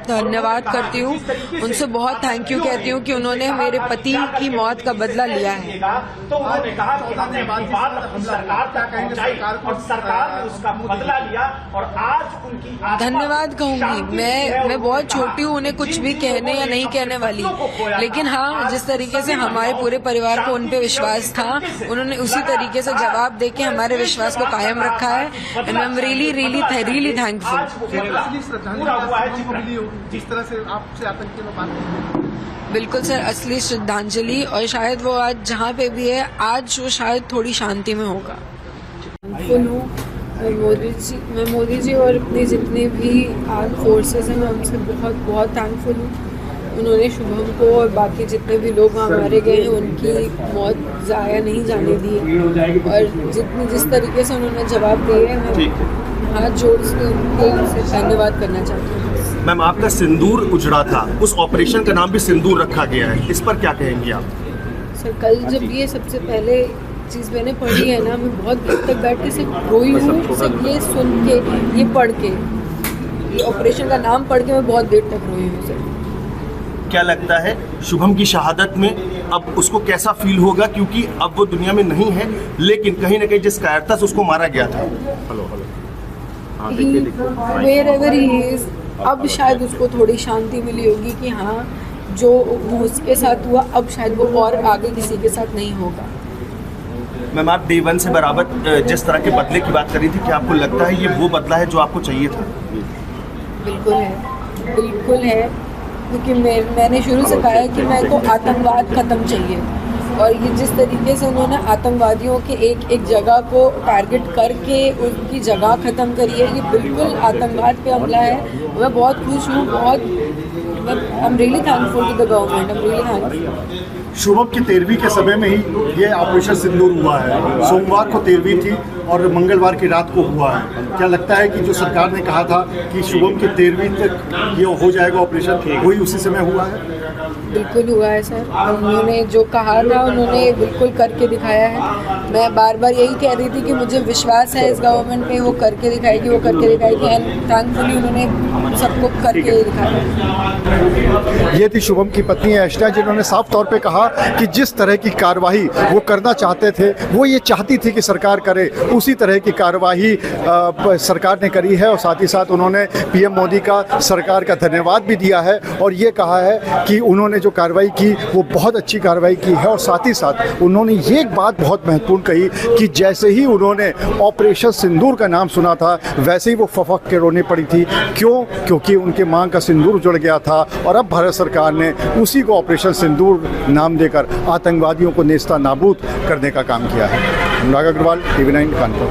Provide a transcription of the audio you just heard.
धन्यवाद करती हूँ, उनसे बहुत थैंक यू कहती हूँ कि उन्होंने मेरे पति की मौत का बदला लिया है। तो उन्होंने कहा कि हमने अपनी बात अपनी सरकार तक पहुंचाई और सरकार ने उसका बदला लिया और आज उनकी धन्यवाद कहूंगी। मैं बहुत छोटी हूँ उन्हें कुछ भी कहने या नहीं कहने वाली, लेकिन हाँ, जिस तरीके से हमारे पूरे परिवार को उन पे विश्वास था, उन्होंने उसी तरीके से जवाब देके हमारे विश्वास को कायम रखा है। And I am really thankful. जिस तरह से आपसे आतंकी में बात बिल्कुल सर, असली श्रद्धांजलि, और शायद वो आज जहाँ पे भी है, आज वो शायद थोड़ी शांति में होगा। मैं मोदी जी और अपनी जितनी भी आर्म फोर्सेस हैं, मैं उनसे बहुत थैंकफुल हूँ। उन्होंने शुभम को और बाकी जितने भी लोग वहाँ मारे गए हैं उनकी मौत ज़ाया नहीं जाने दी, और जिस तरीके से उन्होंने जवाब दिए, मैं हाथ जोड़ के उनसे धन्यवाद करना चाहती हूँ। मैम, आपका सिंदूर उजड़ा था, उस ऑपरेशन का नाम भी सिंदूर रखा गया है, इस पर क्या कहेंगी आप? सर, कल जब ये सबसे पहले चीज़ मैंने पढ़ी है ना, मैं बहुत देर तक बैठ के सिर्फ रोई हूँ, सिर्फ ये सुन के, ये पढ़ के, ये ऑपरेशन का नाम पढ़ के मैं बहुत देर तक रोई हूँ सर। क्या लगता है शुभम की शहादत में अब उसको कैसा फील होगा, क्योंकि अब वो दुनिया में नहीं है, लेकिन कहीं ना कहीं जिस कायरता से उसको मारा गया था, wherever he is, अब शायद उसको थोड़ी शांति मिली होगी कि हाँ, जो उसके साथ हुआ अब शायद वो और आगे किसी के साथ नहीं होगा। मैम, आप डे वन से बराबर जिस तरह के बदले की बात कर रही थी, क्या आपको लगता है ये वो बदला है जो आपको चाहिए था? बिल्कुल है, क्योंकि मैंने शुरू से कहा है कि मेरे को आतंकवाद ख़त्म चाहिए, और ये जिस तरीके से उन्होंने आतंकवादियों के एक जगह को टारगेट करके उनकी जगह ख़त्म करी है, ये बिल्कुल आतंकवाद पे हमला है। मैं बहुत खुश हूँ, I am really thankful to the government, I am really thankful. Shubham की 13वीं के समय में ही ये ऑपरेशन सिंदूर हुआ है। सोमवार को 13वीं थी और मंगलवार की रात को हुआ है। क्या लगता है कि जो सरकार ने कहा था कि शुभम की 13वीं तक ये हो जाएगा ऑपरेशन, वही उसी समय हुआ है? बिल्कुल हुआ है सर, उन्होंने जो कहा था उन्होंने बिल्कुल करके दिखाया है। मैं बार बार यही कह रही थी कि मुझे विश्वास है इस गवर्नमेंट पे, वो करके दिखाएगी, एंड थैंकफुली उन्होंने सबको करके दिखाया। ये थी शुभम की पत्नी ऐश्वर्या, जिन्होंने साफ तौर पे कहा कि जिस तरह की कार्रवाई वो करना चाहते थे, वो ये चाहती थी कि सरकार करे, उसी तरह की कार्रवाई सरकार ने करी है। और साथ ही साथ उन्होंने पीएम मोदी का, सरकार का धन्यवाद भी दिया है, और ये कहा है कि उन्होंने जो कार्रवाई की वो बहुत अच्छी कार्रवाई की है। और साथ ही साथ उन्होंने ये एक बात बहुत महत्वपूर्ण कही कि जैसे ही उन्होंने ऑपरेशन सिंदूर का नाम सुना था, वैसे ही वो फफक के रोने पड़ी थी। क्यों? क्योंकि उनके मांग का सिंदूर उजड़ गया था, और अब भारत सरकार ने उसी को ऑपरेशन सिंदूर नाम देकर आतंकवादियों को नेस्ता नाबूद करने का काम किया है। अनुराग अग्रवाल, TV9 कानपुर।